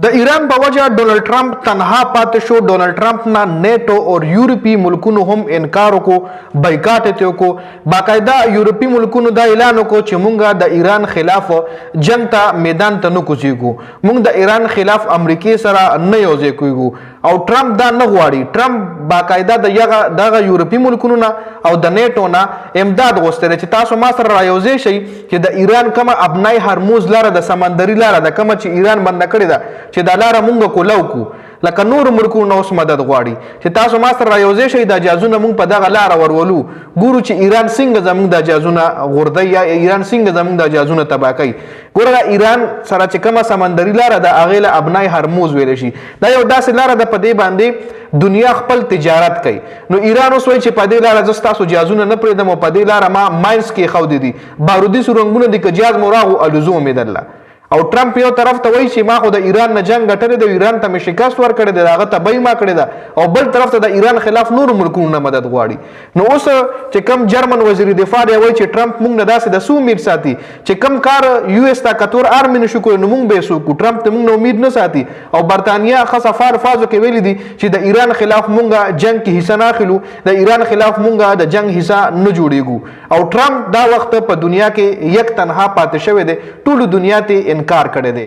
د ایران په وجه ډونلډ ټرمپ تنها پاتې شو. ډونلډ ټرمپ نه نیټو او یورپی ملکونو هم انکار وکړو، بایکاټ یې وکړو. باقاعده یورپی ملکونو دا اعلان وکړو چې مونږ د ایران خلاف جنگ ته میدان ته نه کوزیږو، مونږ د ایران خلاف امریکای سره نه یوځای کیږو. او ټرمپ دا نه غواړي. ټرمپ باقاعده دغه یورپی ملکونو نه او د نیټو نه امداد غوښتل چې تاسو ما سره رايوځای شئ چې د ایران کومه ابنای هرموز لاره د سمندري لاره د کومه چې ایران بند کړې ده چې دا لاره مونږ کولاو کو، لکه نور ملکونو اوس مدد غواړي چې تاسو ما سره رايوځای شئ دا جازونه مونږ په دغه لاره ورولو، ګورو چې ایران څنګه زمونږ د جازونه غوردی یا ایران څنګه زمونږ د جازونه تباه کوي. ګوره ایران سره چې کومه سمندري لاره د هغې له ابنای هرموز ویلی شي، دا یو داسې لاره ده په دې باندې دنیا خپل تجارت کوي. نو ایران اوس وایي چې په دې لاره زه ستاسو جازونه نه پرېږدم او په دې لاره ما ماینس کېښودي دي، بارودي سرنګونه دي، که جاز مو راغو الوزو مې درله. او ټرمپ یو طرف ته وایي چې ما خو د ایران نه جنګ ګټلی دی، ایران ته مې شکست ورکړی دی، د هغه تبعی ما کړې ده، او بل طرف ته د ایران خلاف نورو ملکونو نه مدد غواړي. نو اوس چې کم جرمن وزیر دفاع دی وایي چې ټرمپ موږ نه داسې د څه امید ساتي چې کم کار یو اس طاقتور آرمي نشو کولی نو موږ به یې څوک. ټرمپ ته موږ نه امید نه ساتي. او برطانیه ښه صفا الفاظو کې ویلي دي چې د ایران خلاف موږ جنگ کې حصه نه اخلو، د ایران خلاف موږ د جنگ حصه نه جوړیږو. او ټرمپ دا وخت په دنیا کې یک تنها پاتې شوی دی، ټولو دنیا ته انکار کړی دی.